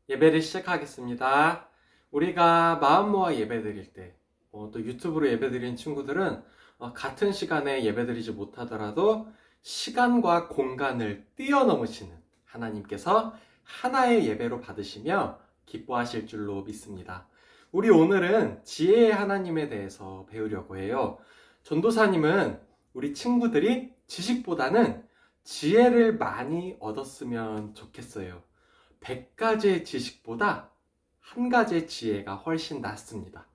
예배를 시작하겠습니다. 우리가 마음 모아 예배 드릴 때, 또 유튜브로 예배 드리는 친구들은 같은 시간에 예배 드리지 못하더라도 시간과 공간을 뛰어넘으시는 하나님께서 하나의 예배로 받으시며 기뻐하실 줄로 믿습니다. 우리 오늘은 지혜의 하나님에 대해서 배우려고 해요. 전도사님은 우리 친구들이 지식보다는 지혜를 많이 얻었으면 좋겠어요. 100가지의 지식보다 한 가지의 지혜가 훨씬 낫습니다.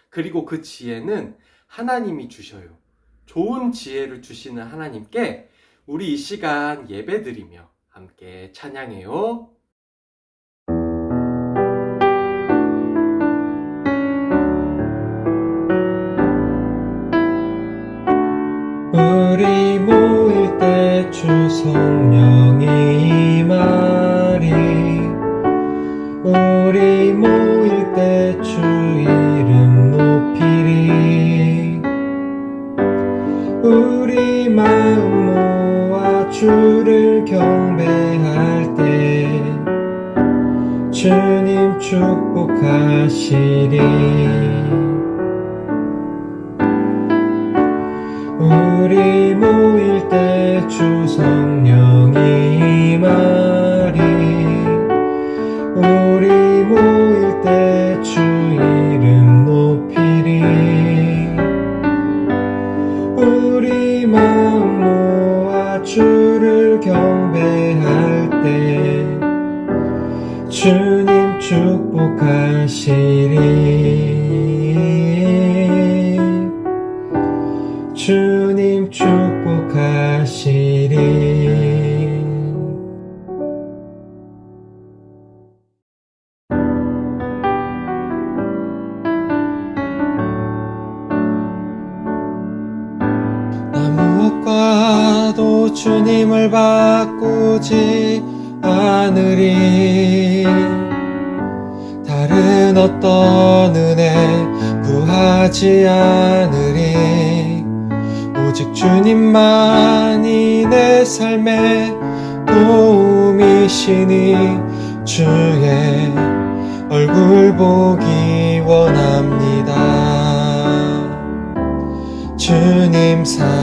그리고 그 지혜는 하나님이 주셔요. 좋은 지혜를 주시는 하나님께 우리 이 시간 예배드리며 함께 찬양해요. 우리 모일 때 주 성령이 임하리. 우리 모일 때 주 이름 높이리. 우리 마음 모아 주를 경배할 때 주님 축복하시리. 우리 모일 때 주 성령이 임하리. 우리 모일 때 주 이름 높이리. 우리 마음 모아 주를 경배할 때 주님 축복하시리. 주님 축복하시리. 나 무엇과도 주님을 바꾸지 않으리. 다른 어떤 은혜 구하지 않으리. 오직 주님만이 내 삶의 도움이시니 주의 얼굴 보기 원합니다. 주님 사랑해요.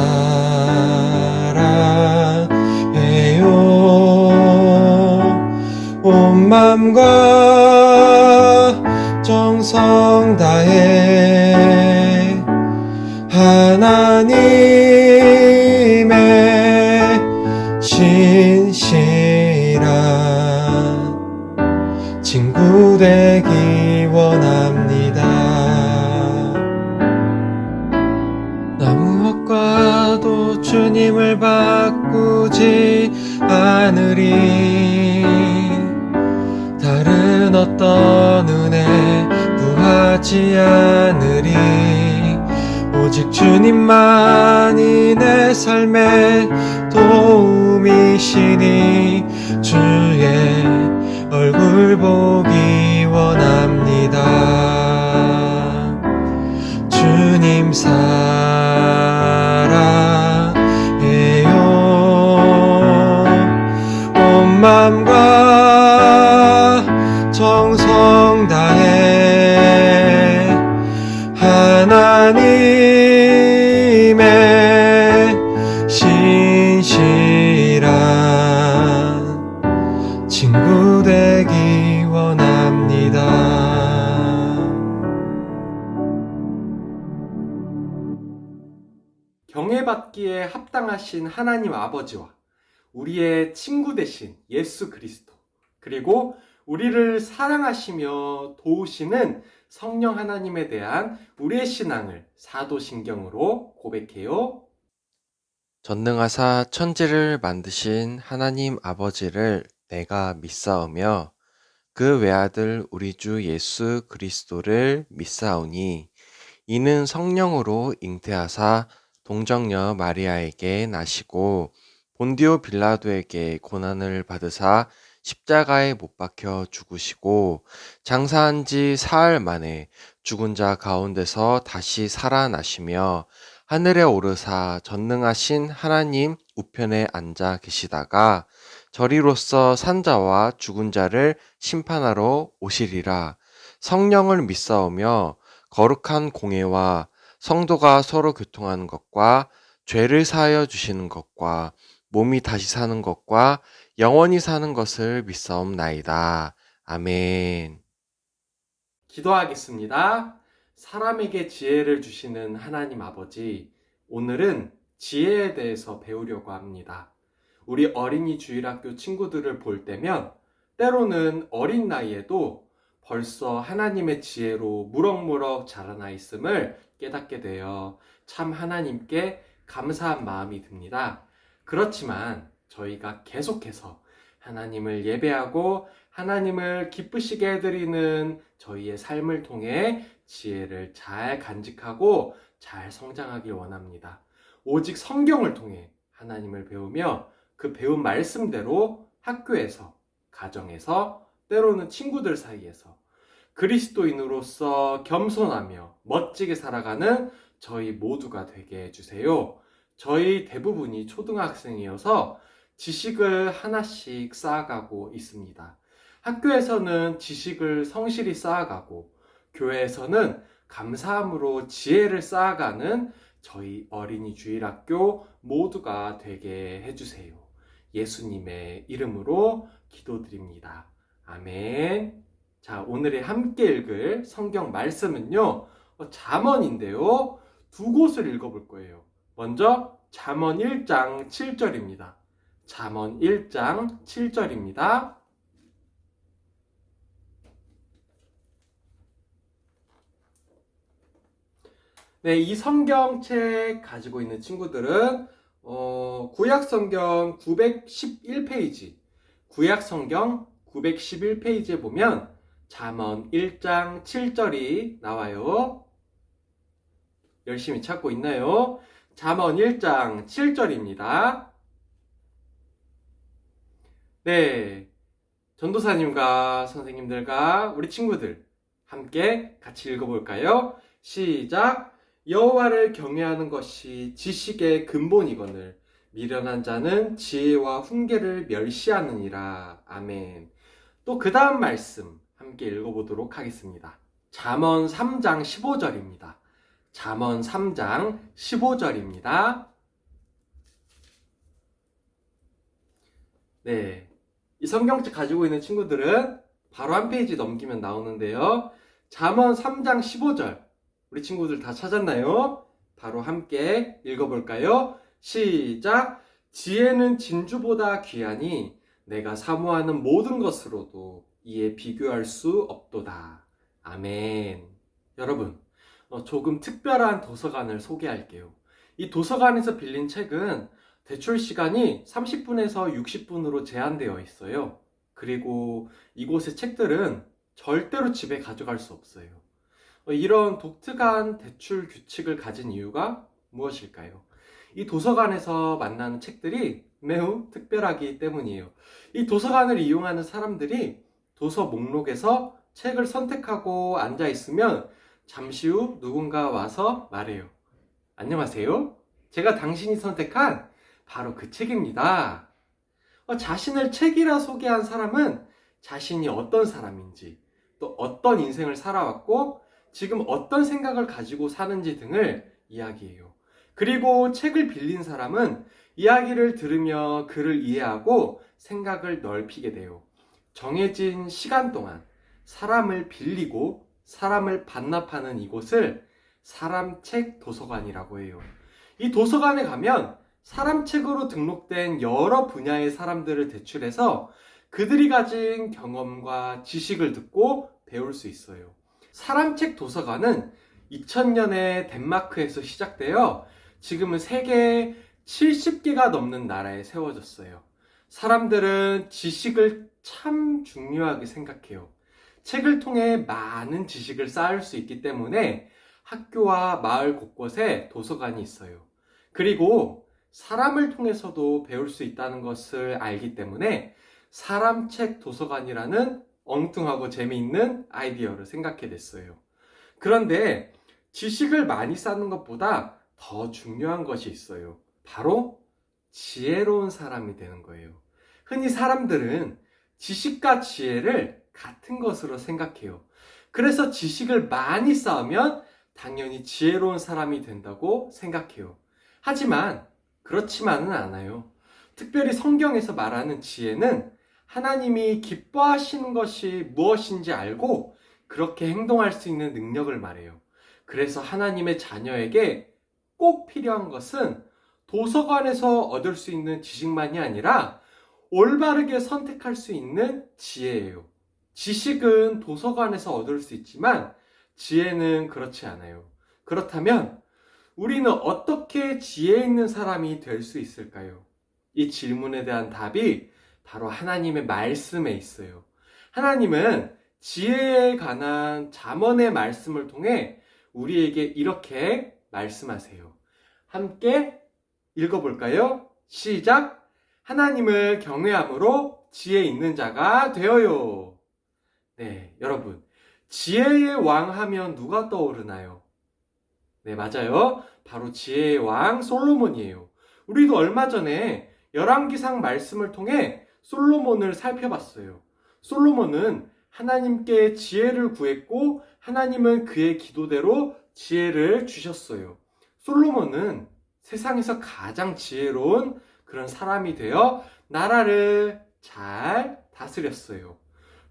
온 맘과 정성 다해 하나님의 신실한 친구 되기 원합니다. 나 무엇과도 주님을 바꾸지 않으리. 다른 어떤 은혜 구하지 않으리. 오직 주님만이 내 삶의 도움이시니 주의 얼굴 보기 원합니다. 주님 사랑해요. 온 맘과 정성 다해 하나님의 신실한 친구 되기 원합니다. 경외받기에 합당하신 하나님 아버지와 우리의 친구 되신 예수 그리스도, 그리고 우리를 사랑하시며 도우시는 성령 하나님에 대한 우리의 신앙을 사도신경으로 고백해요. 전능하사 천지를 만드신 하나님 아버지를 내가 믿사오며 그 외아들 우리 주 예수 그리스도를 믿사오니 이는 성령으로 잉태하사 동정녀 마리아에게 나시고 본디오 빌라도에게 고난을 받으사 십자가에 못 박혀 죽으시고 장사한 지 사흘 만에 죽은 자 가운데서 다시 살아나시며 하늘에 오르사 전능하신 하나님 우편에 앉아 계시다가 저리로서 산자와 죽은 자를 심판하러 오시리라. 성령을 믿사오며 거룩한 공예와 성도가 서로 교통하는 것과 죄를 사하여 주시는 것과 몸이 다시 사는 것과 영원히 사는 것을 믿사옵나이다. 아멘. 기도하겠습니다. 사람에게 지혜를 주시는 하나님 아버지, 오늘은 지혜에 대해서 배우려고 합니다. 우리 어린이 주일학교 친구들을 볼 때면 때로는 어린 나이에도 벌써 하나님의 지혜로 무럭무럭 자라나 있음을 깨닫게 되어 참 하나님께 감사한 마음이 듭니다. 그렇지만 저희가 계속해서 하나님을 예배하고 하나님을 기쁘시게 해드리는 저희의 삶을 통해 지혜를 잘 간직하고 잘 성장하길 원합니다. 오직 성경을 통해 하나님을 배우며 그 배운 말씀대로 학교에서, 가정에서, 때로는 친구들 사이에서 그리스도인으로서 겸손하며 멋지게 살아가는 저희 모두가 되게 해주세요. 저희 대부분이 초등학생이어서 지식을 하나씩 쌓아가고 있습니다. 학교에서는 지식을 성실히 쌓아가고 교회에서는 감사함으로 지혜를 쌓아가는 저희 어린이 주일학교 모두가 되게 해주세요. 예수님의 이름으로 기도드립니다. 아멘. 자, 오늘의 함께 읽을 성경 말씀은요, 잠언인데요. 두 곳을 읽어볼 거예요. 먼저 잠언 1장 7절입니다. 잠언 1장 7절입니다. 네, 이 성경책 가지고 있는 친구들은 구약성경 911페이지, 구약성경 911페이지에 보면 잠언 1장 7절이 나와요. 열심히 찾고 있나요? 잠언 1장 7절입니다. 네, 전도사님과 선생님들과 우리 친구들 함께 같이 읽어볼까요? 시작! 여호와를 경외하는 것이 지식의 근본이거늘 미련한 자는 지혜와 훈계를 멸시하느니라. 아멘. 또 그 다음 말씀 함께 읽어보도록 하겠습니다. 잠언 3장 15절입니다. 잠언 3장 15절입니다. 네, 이 성경책 가지고 있는 친구들은 바로 한 페이지 넘기면 나오는데요. 잠언 3장 15절 우리 친구들 다 찾았나요? 바로 함께 읽어볼까요? 시작! 지혜는 진주보다 귀하니 내가 사모하는 모든 것으로도 이에 비교할 수 없도다. 아멘. 여러분, 조금 특별한 도서관을 소개할게요. 이 도서관에서 빌린 책은 대출 시간이 30분에서 60분으로 제한되어 있어요. 그리고 이곳의 책들은 절대로 집에 가져갈 수 없어요. 이런 독특한 대출 규칙을 가진 이유가 무엇일까요? 이 도서관에서 만나는 책들이 매우 특별하기 때문이에요. 이 도서관을 이용하는 사람들이 도서 목록에서 책을 선택하고 앉아 있으면 잠시 후 누군가 와서 말해요. 안녕하세요. 제가 당신이 선택한 바로 그 책입니다. 자신을 책이라 소개한 사람은 자신이 어떤 사람인지, 또 어떤 인생을 살아왔고 지금 어떤 생각을 가지고 사는지 등을 이야기해요. 그리고 책을 빌린 사람은 이야기를 들으며 글을 이해하고 생각을 넓히게 돼요. 정해진 시간 동안 사람을 빌리고 사람을 반납하는 이곳을 사람책 도서관이라고 해요. 이 도서관에 가면 사람책으로 등록된 여러 분야의 사람들을 대출해서 그들이 가진 경험과 지식을 듣고 배울 수 있어요. 사람책 도서관은 2000년에 덴마크에서 시작되어 지금은 세계 70개가 넘는 나라에 세워졌어요. 사람들은 지식을 참 중요하게 생각해요. 책을 통해 많은 지식을 쌓을 수 있기 때문에 학교와 마을 곳곳에 도서관이 있어요. 그리고 사람을 통해서도 배울 수 있다는 것을 알기 때문에 사람책 도서관이라는 엉뚱하고 재미있는 아이디어를 생각해 냈어요. 그런데 지식을 많이 쌓는 것보다 더 중요한 것이 있어요. 바로 지혜로운 사람이 되는 거예요. 흔히 사람들은 지식과 지혜를 같은 것으로 생각해요. 그래서 지식을 많이 쌓으면 당연히 지혜로운 사람이 된다고 생각해요. 하지만 그렇지만은 않아요. 특별히 성경에서 말하는 지혜는 하나님이 기뻐하시는 것이 무엇인지 알고 그렇게 행동할 수 있는 능력을 말해요. 그래서 하나님의 자녀에게 꼭 필요한 것은 도서관에서 얻을 수 있는 지식만이 아니라 올바르게 선택할 수 있는 지혜예요. 지식은 도서관에서 얻을 수 있지만 지혜는 그렇지 않아요. 그렇다면 우리는 어떻게 지혜 있는 사람이 될 수 있을까요? 이 질문에 대한 답이 바로 하나님의 말씀에 있어요. 하나님은 지혜에 관한 잠언의 말씀을 통해 우리에게 이렇게 말씀하세요. 함께 읽어볼까요? 시작! 하나님을 경외함으로 지혜 있는 자가 되어요. 네, 여러분. 지혜의 왕 하면 누가 떠오르나요? 네, 맞아요. 바로 지혜의 왕 솔로몬이에요. 우리도 얼마 전에 열왕기상 말씀을 통해 솔로몬을 살펴봤어요. 솔로몬은 하나님께 지혜를 구했고 하나님은 그의 기도대로 지혜를 주셨어요. 솔로몬은 세상에서 가장 지혜로운 그런 사람이 되어 나라를 잘 다스렸어요.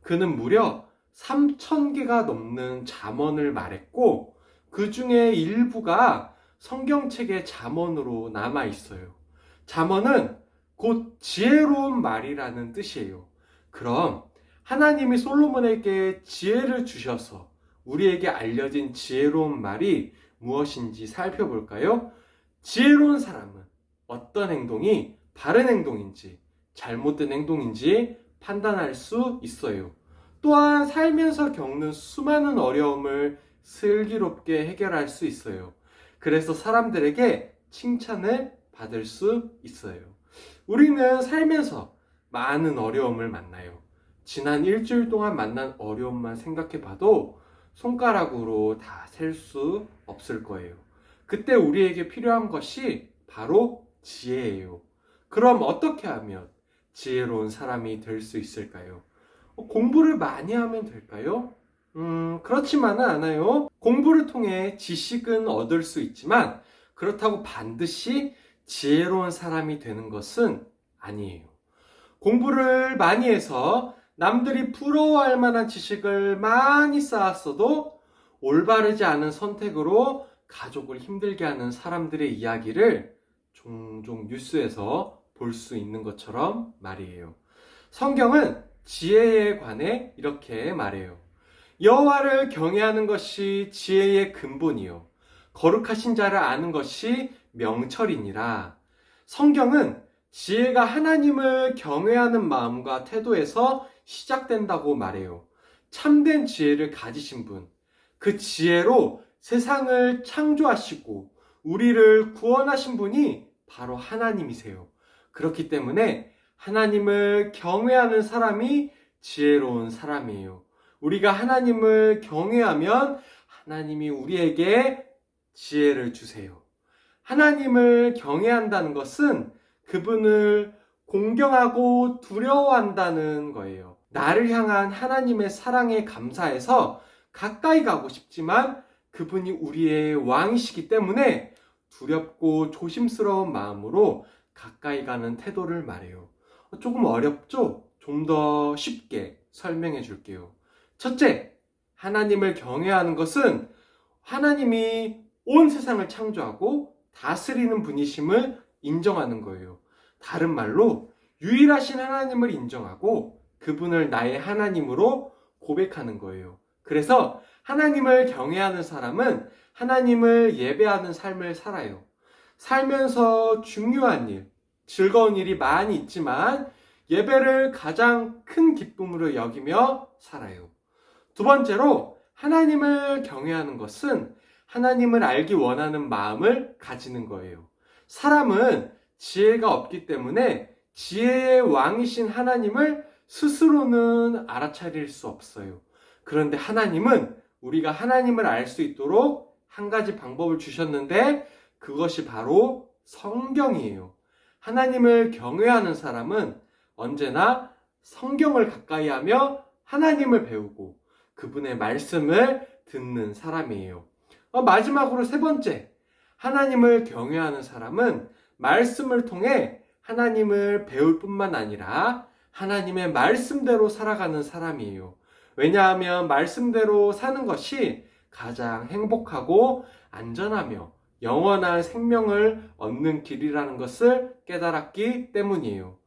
그는 무려 3,000개가 넘는 잠언을 말했고 그 중에 일부가 성경책의 잠언으로 남아 있어요. 잠언은 곧 지혜로운 말이라는 뜻이에요. 그럼 하나님이 솔로몬에게 지혜를 주셔서 우리에게 알려진 지혜로운 말이 무엇인지 살펴볼까요? 지혜로운 사람은 어떤 행동이 바른 행동인지 잘못된 행동인지 판단할 수 있어요. 또한 살면서 겪는 수많은 어려움을 슬기롭게 해결할 수 있어요. 그래서 사람들에게 칭찬을 받을 수 있어요. 우리는 살면서 많은 어려움을 만나요. 지난 일주일 동안 만난 어려움만 생각해 봐도 손가락으로 다 셀 수 없을 거예요. 그때 우리에게 필요한 것이 바로 지혜예요. 그럼 어떻게 하면 지혜로운 사람이 될 수 있을까요? 공부를 많이 하면 될까요? 그렇지만은 않아요. 공부를 통해 지식은 얻을 수 있지만 그렇다고 반드시 지혜로운 사람이 되는 것은 아니에요. 공부를 많이 해서 남들이 부러워할 만한 지식을 많이 쌓았어도 올바르지 않은 선택으로 가족을 힘들게 하는 사람들의 이야기를 종종 뉴스에서 볼 수 있는 것처럼 말이에요. 성경은 지혜에 관해 이렇게 말해요. 여호와를 경외하는 것이 지혜의 근본이요 거룩하신 자를 아는 것이 명철이니라. 성경은 지혜가 하나님을 경외하는 마음과 태도에서 시작된다고 말해요. 참된 지혜를 가지신 분, 그 지혜로 세상을 창조하시고 우리를 구원하신 분이 바로 하나님이세요. 그렇기 때문에 하나님을 경외하는 사람이 지혜로운 사람이에요. 우리가 하나님을 경외하면 하나님이 우리에게 지혜를 주세요. 하나님을 경외한다는 것은 그분을 공경하고 두려워한다는 거예요. 나를 향한 하나님의 사랑에 감사해서 가까이 가고 싶지만 그분이 우리의 왕이시기 때문에 두렵고 조심스러운 마음으로 가까이 가는 태도를 말해요. 조금 어렵죠? 좀 더 쉽게 설명해 줄게요. 첫째, 하나님을 경외하는 것은 하나님이 온 세상을 창조하고 다스리는 분이심을 인정하는 거예요. 다른 말로 유일하신 하나님을 인정하고 그분을 나의 하나님으로 고백하는 거예요. 그래서 하나님을 경외하는 사람은 하나님을 예배하는 삶을 살아요. 살면서 중요한 일, 즐거운 일이 많이 있지만 예배를 가장 큰 기쁨으로 여기며 살아요. 두 번째로 하나님을 경외하는 것은 하나님을 알기 원하는 마음을 가지는 거예요. 사람은 지혜가 없기 때문에 지혜의 왕이신 하나님을 스스로는 알아차릴 수 없어요. 그런데 하나님은 우리가 하나님을 알 수 있도록 한 가지 방법을 주셨는데 그것이 바로 성경이에요. 하나님을 경외하는 사람은 언제나 성경을 가까이 하며 하나님을 배우고 그분의 말씀을 듣는 사람이에요. 마지막으로 세 번째, 하나님을 경외하는 사람은 말씀을 통해 하나님을 배울 뿐만 아니라 하나님의 말씀대로 살아가는 사람이에요. 왜냐하면 말씀대로 사는 것이 가장 행복하고 안전하며 영원한 생명을 얻는 길이라는 것을 깨달았기 때문이에요.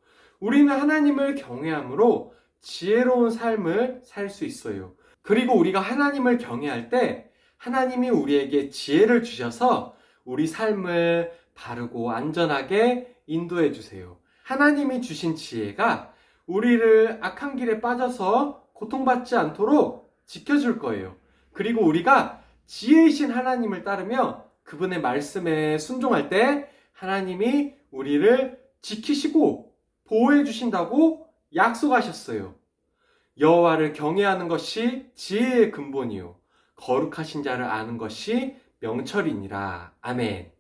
우리는 하나님을 경외함으로 지혜로운 삶을 살 수 있어요. 그리고 우리가 하나님을 경외할 때 하나님이 우리에게 지혜를 주셔서 우리 삶을 바르고 안전하게 인도해 주세요. 하나님이 주신 지혜가 우리를 악한 길에 빠져서 고통받지 않도록 지켜줄 거예요. 그리고 우리가 지혜이신 하나님을 따르며 그분의 말씀에 순종할 때 하나님이 우리를 지키시고 보호해 주신다고 약속하셨어요. 여호와를 경외하는 것이 지혜의 근본이요 거룩하신 자를 아는 것이 명철이니라. 아멘.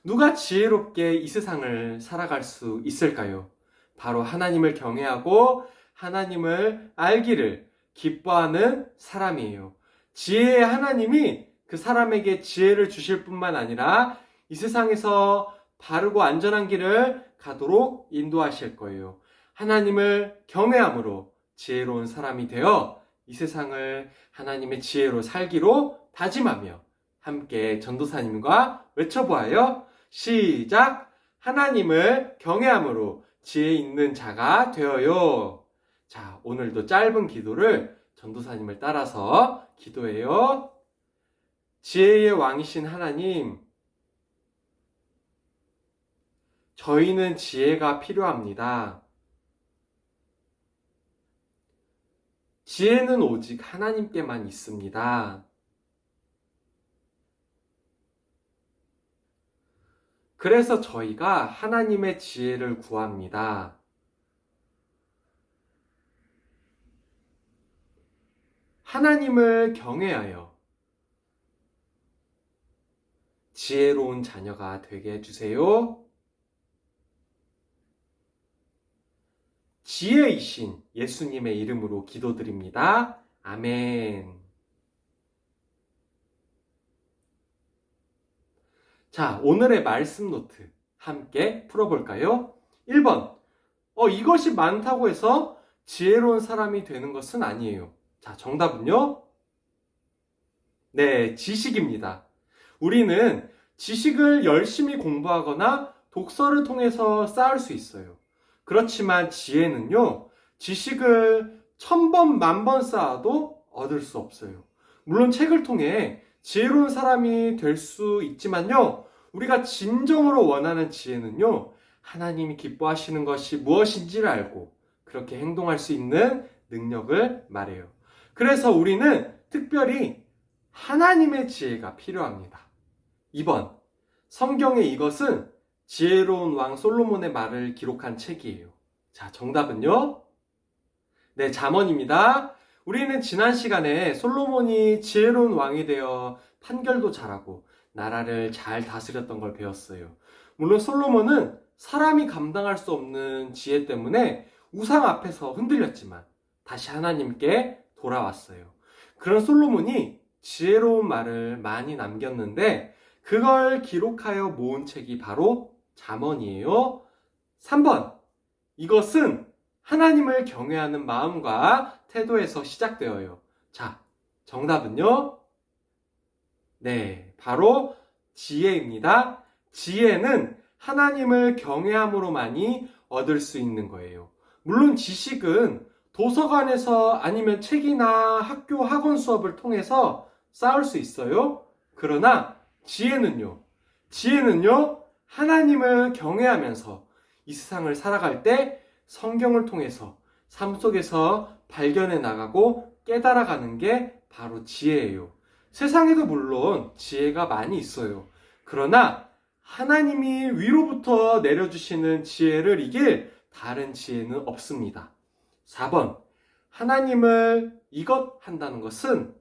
누가 지혜롭게 이 세상을 살아갈 수 있을까요? 바로 하나님을 경외하고 하나님을 알기를 기뻐하는 사람이에요. 지혜의 하나님이 그 사람에게 지혜를 주실 뿐만 아니라 이 세상에서 바르고 안전한 길을 가도록 인도하실 거예요. 하나님을 경외함으로 지혜로운 사람이 되어 이 세상을 하나님의 지혜로 살기로 다짐하며 함께 전도사님과 외쳐보아요. 시작! 하나님을 경외함으로 지혜 있는 자가 되어요. 자, 오늘도 짧은 기도를 전도사님을 따라서 기도해요. 지혜의 왕이신 하나님, 저희는 지혜가 필요합니다. 지혜는 오직 하나님께만 있습니다. 그래서 저희가 하나님의 지혜를 구합니다. 하나님을 경외하여 지혜로운 자녀가 되게 해주세요. 지혜이신 예수님의 이름으로 기도드립니다. 아멘. 자, 오늘의 말씀 노트 함께 풀어볼까요? 1번. 이것이 많다고 해서 지혜로운 사람이 되는 것은 아니에요. 자, 정답은요? 네, 지식입니다. 우리는 지식을 열심히 공부하거나 독서를 통해서 쌓을 수 있어요. 그렇지만 지혜는요, 지식을 1000번, 10,000번 쌓아도 얻을 수 없어요. 물론 책을 통해 지혜로운 사람이 될 수 있지만요, 우리가 진정으로 원하는 지혜는요, 하나님이 기뻐하시는 것이 무엇인지를 알고 그렇게 행동할 수 있는 능력을 말해요. 그래서 우리는 특별히 하나님의 지혜가 필요합니다. 2번, 성경의 이것은 지혜로운 왕 솔로몬의 말을 기록한 책이에요. 자, 정답은요? 네, 잠언입니다. 우리는 지난 시간에 솔로몬이 지혜로운 왕이 되어 판결도 잘하고 나라를 잘 다스렸던 걸 배웠어요. 물론 솔로몬은 사람이 감당할 수 없는 지혜 때문에 우상 앞에서 흔들렸지만 다시 하나님께 돌아왔어요. 그런 솔로몬이 지혜로운 말을 많이 남겼는데 그걸 기록하여 모은 책이 바로 잠언이에요. 3번, 이것은 하나님을 경외하는 마음과 태도에서 시작되어요. 자, 정답은요? 네, 바로 지혜입니다. 지혜는 하나님을 경외함으로만이 얻을 수 있는 거예요. 물론 지식은 도서관에서 아니면 책이나 학교 학원 수업을 통해서 쌓을 수 있어요. 그러나 지혜는요, 하나님을 경외하면서 이 세상을 살아갈 때 성경을 통해서 삶 속에서 발견해 나가고 깨달아가는 게 바로 지혜예요. 세상에도 물론 지혜가 많이 있어요. 그러나 하나님이 위로부터 내려주시는 지혜를 이길 다른 지혜는 없습니다. 4번, 하나님을 이것 한다는 것은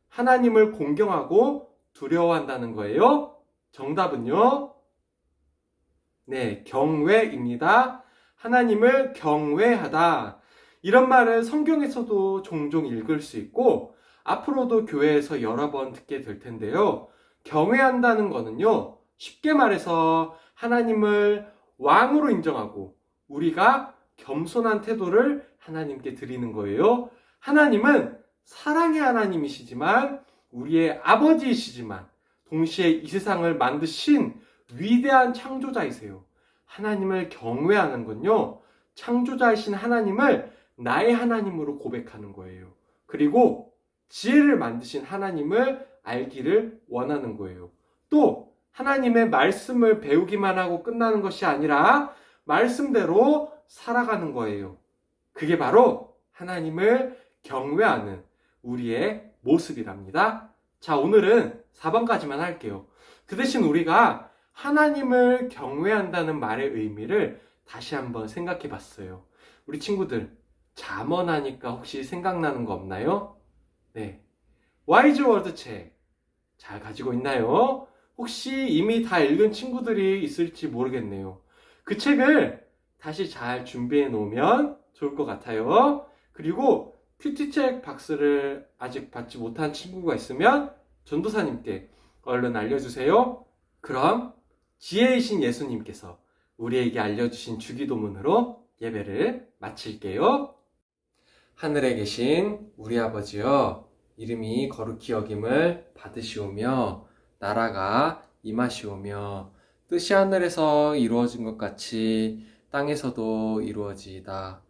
하나님을 공경하고 두려워한다는 거예요. 정답은요? 네, 경외입니다. 하나님을 경외하다. 이런 말을 성경에서도 종종 읽을 수 있고 앞으로도 교회에서 여러 번 듣게 될 텐데요. 경외한다는 거는요, 쉽게 말해서 하나님을 왕으로 인정하고 우리가 겸손한 태도를 하나님께 드리는 거예요. 하나님은 사랑의 하나님이시지만 우리의 아버지이시지만 동시에 이 세상을 만드신 위대한 창조자이세요. 하나님을 경외하는 건요, 창조자이신 하나님을 나의 하나님으로 고백하는 거예요. 그리고 지혜를 만드신 하나님을 알기를 원하는 거예요. 또 하나님의 말씀을 배우기만 하고 끝나는 것이 아니라 말씀대로 살아가는 거예요. 그게 바로 하나님을 경외하는 우리의 모습이랍니다. 자, 오늘은 4번까지만 할게요. 그 대신 우리가 하나님을 경외한다는 말의 의미를 다시 한번 생각해 봤어요. 우리 친구들, 잠언하니까 혹시 생각나는 거 없나요? 네. 와이즈 월드 책 잘 가지고 있나요? 혹시 이미 다 읽은 친구들이 있을지 모르겠네요. 그 책을 다시 잘 준비해 놓으면 좋을 것 같아요. 그리고 큐티책 박스를 아직 받지 못한 친구가 있으면 전도사님께 얼른 알려주세요. 그럼 지혜이신 예수님께서 우리에게 알려주신 주기도문으로 예배를 마칠게요. 하늘에 계신 우리 아버지여, 이름이 거룩히 여김을 받으시오며 나라가 임하시오며 뜻이 하늘에서 이루어진 것 같이 땅에서도 이루어지이다.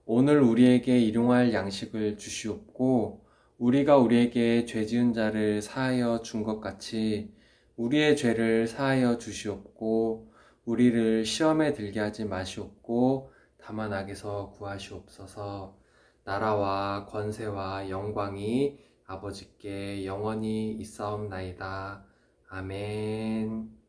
오늘 우리에게 일용할 양식을 주시옵고 우리가 우리에게 죄 지은 자를 사하여 준 것 같이 우리의 죄를 사하여 주시옵고 우리를 시험에 들게 하지 마시옵고 다만 악에서 구하시옵소서. 나라와 권세와 영광이 아버지께 영원히 있사옵나이다. 아멘.